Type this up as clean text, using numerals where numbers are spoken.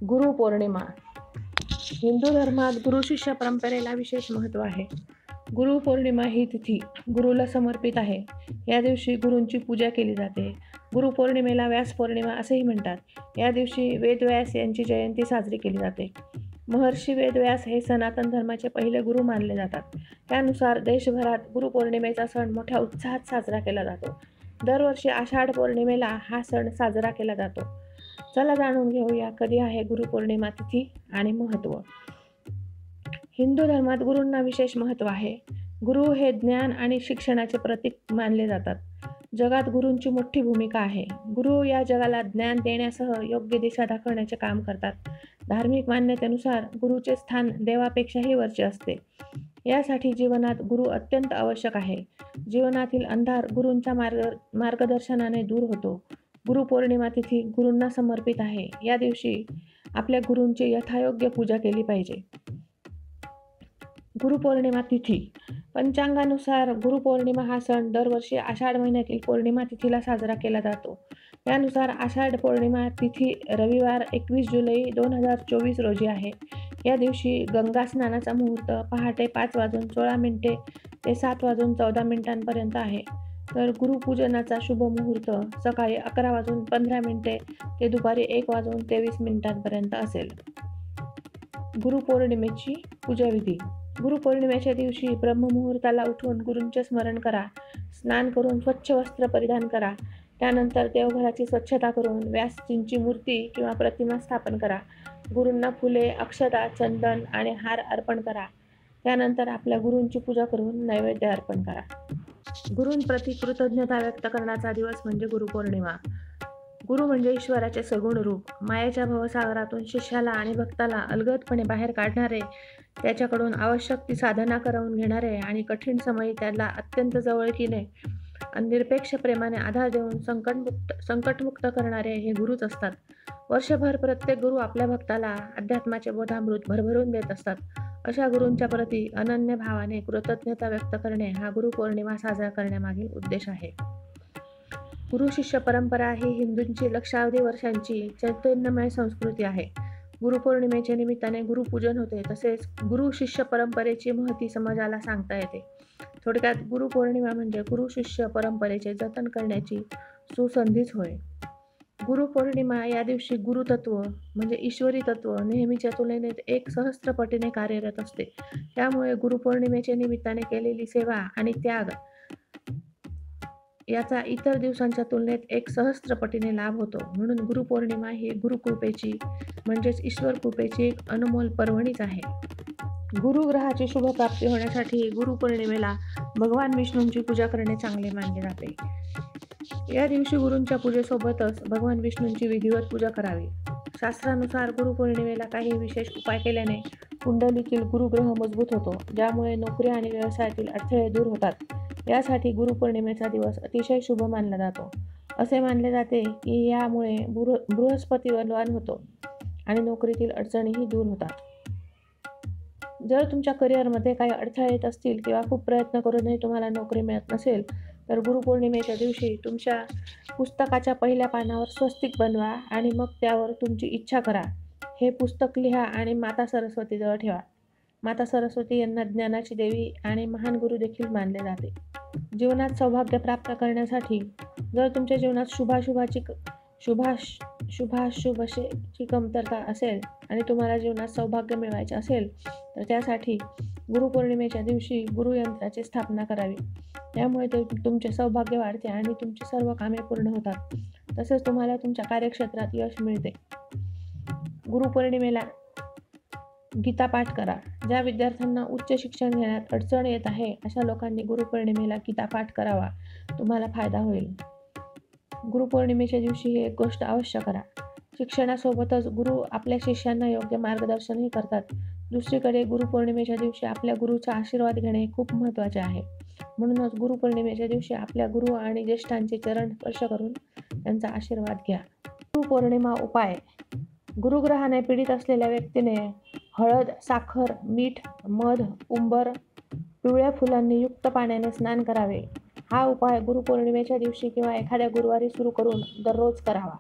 गुरुपौर्णिमा. हिंदू धर्मात गुरु शिष्य परंपरेला विशेष महत्त्व आहे. गुरुपौर्णिमा ही तिथी गुरुला समर्पित आहे. या दिवशी गुरूंची पूजा केली जाते. गुरुपौर्णिमेला व्यास पौर्णिमा असेही म्हणतात. या दिवशी वेदव्यास यांची जयंती साजरी केली जाते. महर्षी वेदव्यास हे सनातन धर्माचे पहिले गुरु मानले जातात. त्यानुसार देशभरात गुरुपौर्णिमेचा सण मोठ्या उत्साहात साजरा केला जातो. दरवर्षी आषाढ पौर्णिमेला हा सण साजरा केला जातो. चला जाणून घेऊया कधी आहे गुरुपौर्णिमा तिथी आणि महत्त्व. हिंदू धर्मात गुरूंना विशेष महत्त्व आहे. गुरु हे ज्ञान आणि शिक्षणाचे प्रतीक मानले जातात. जगात गुरूंची मोठी भूमिका आहे. गुरु या जगाला ज्ञान देण्यासह योग्य दिशा दाखवण्याचे काम करतात. धार्मिक मान्यतेनुसार गुरुचे स्थान देवापेक्षाही वरचे असते. यासाठी जीवनात गुरु अत्यंत आवश्यक आहे. जीवनातील अंधार गुरूंच्या मार्गदर्शनाने दूर होतो. गुरुपौर्णिमा तिथी गुरूंना समर्पित आहे. या दिवशी आपल्या गुरूंची यथायोग्य पूजा केली पाहिजे. गुरुपौर्णिमा तिथी. पंचांगानुसार गुरुपौर्णिमा हा सण दरवर्षी आषाढ महिन्यातील पौर्णिमा तिथीला साजरा केला जातो. त्यानुसार आषाढ पौर्णिमा तिथी रविवार 21 जुलै 2024 रोजी आहे. या दिवशी गंगा स्नानाचा मुहूर्त पहाटे 5:16 ते 7:14 आहे. तर गुरुपूजनाचा शुभ मुहूर्त सकाळी 11:15 ते दुपारी 1:23 असेल. गुरुपौर्णिमेची पूजाविधी. गुरुपौर्णिमेच्या दिवशी ब्रह्ममुहूर्ताला उठून गुरूंचे स्मरण करा. स्नान करून स्वच्छ वस्त्र परिधान करा. त्यानंतर देवघराची स्वच्छता करून व्यासजींची मूर्ती किंवा प्रतिमा स्थापन करा. गुरूंना फुले, अक्षता, चंदन आणि हार अर्पण करा. त्यानंतर आपल्या गुरूंची पूजा करून नैवेद्य अर्पण करा. गुरूंप्रती कृतज्ञता व्यक्त करण्याचा दिवस म्हणजे गुरुपौर्णिमा. गुरु म्हणजे ईश्वराचे सगुण रूप. मायेच्या भवसागरातून शिष्याला आणि भक्ताला अलगदपणे बाहेर काढणारे, त्याच्याकडून आवश्यक ती साधना करवून घेणारे आणि कठीण समयी त्याला अत्यंत जवळकीने आणि निरपेक्ष प्रेमाने आधार देऊन संकटमुक्त करणारे हे गुरुच असतात. वर्षभर प्रत्येक गुरु आपल्या भक्ताला अध्यात्माचे बोधामृत भरभरून देत असतात. अशा गुरूंच्या प्रती अनन्य भावाने कृतज्ञता व्यक्त करणे हा गुरुपौर्णिमा साजरा करण्यामागील उद्देश आहे. गुरु शिष्य परंपरा ही हिंदूंची लक्षावधी वर्षांची चैतन्यमय संस्कृती आहे. गुरुपौर्णिमेच्या निमित्ताने गुरुपूजन होते. तसेच गुरु शिष्य परंपरेची महती समाजाला सांगता येते. थोडक्यात गुरुपौर्णिमा म्हणजे गुरु शिष्य परंपरेचे जतन करण्याची सुसंधीच होय. गुरुपौर्णिमा या दिवशी गुरुतत्व म्हणजे ईश्वरी तत्व नेहमीच्या तुलनेत 1,000 पटीने कार्यरत असते. त्यामुळे गुरुपौर्णिमेच्या निमित्ताने केलेली सेवा आणि त्याग याचा इतर दिवसांच्या तुलनेत 1,000 पटीने लाभ होतो. म्हणून गुरुपौर्णिमा ही गुरुकृपेची म्हणजेच ईश्वर कृपेची एक अनमोल पर्वणीच आहे. गुरुग्रहाची शुभप्राप्ती होण्यासाठी गुरुपौर्णिमेला भगवान विष्णूंची पूजा करणे चांगले मानले जाते. या दिवशी गुरूंच्या पूजेसोबतच भगवान विष्णूंची विधिवत पूजा करावी. शास्त्रानुसार गुरुपौर्णिमेला काही विशेष उपाय केल्याने कुंडलीतील गुरुग्रह मजबूत होतो, ज्यामुळे नोकरी आणि व्यवसायातील अडथळे दूर होतात. यासाठी गुरुपौर्णिमेचा दिवस अतिशय शुभ मानला जातो. असे मानले जाते की यामुळे बृहस्पती बलवान होतो आणि नोकरीतील अडचणीही दूर होतात. जर तुमच्या करिअरमध्ये काही अडथळे येत असतील किंवा खूप प्रयत्न करूनही तुम्हाला नोकरी मिळत नसेल, तर गुरुपौर्णिमेच्या दिवशी तुमच्या पुस्तकाच्या पहिल्या पानावर स्वस्तिक बनवा आणि मग त्यावर तुमची इच्छा करा. हे पुस्तक लिहा आणि माता सरस्वतीजवळ ठेवा. माता सरस्वती यांना ज्ञानाची देवी आणि महान गुरु देखील मानले जाते. जीवनात सौभाग्य प्राप्त करण्यासाठी जर तुमच्या जीवनात शुभाशुभची कमतरता असेल आणि तुम्हाला जीवनात सौभाग्य मिळवायचे असेल, तर त्यासाठी गुरुपौर्णिमेच्या दिवशी गुरुयंत्राची स्थापना करावी. त्यामुळे तुमचे सौभाग्य वाढते आणि तुमची सर्व कामे पूर्ण होतात. तसेच तुम्हाला तुमच्या कार्यक्षेत्रात यश मिळते. गुरुपौर्णिमेला गीतापाठ करा. ज्या विद्यार्थ्यांना उच्च शिक्षण घेण्यात अडचण येत आहे, अशा लोकांनी गुरुपौर्णिमेला गीतापाठ करावा. तुम्हाला फायदा होईल. गुरुपौर्णिमेच्या दिवशी ही एक गोष्ट अवश्य करा. शिक्षणासोबतच गुरु आपल्या शिष्यांना योग्य मार्गदर्शनही करतात. दुसरीकडे गुरुपौर्णिमेच्या दिवशी आपल्या गुरुचा आशीर्वाद घेणे खूप महत्त्वाचे आहे. म्हणूनच गुरुपौर्णिमेच्या दिवशी आपल्या गुरु आणि ज्येष्ठांचे चरण स्पर्श करून त्यांचा आशीर्वाद घ्या. गुरुपौर्णिमा उपाय. गुरुग्रहाने पीडित असलेल्या व्यक्तीने हळद, साखर, मीठ, मध, उंबर, पिवळ्या फुलांनी युक्त पाण्याने स्नान करावे. हा उपाय गुरुपौर्णिमेच्या दिवशी किंवा एखाद्या गुरुवारी सुरू करून दररोज करावा.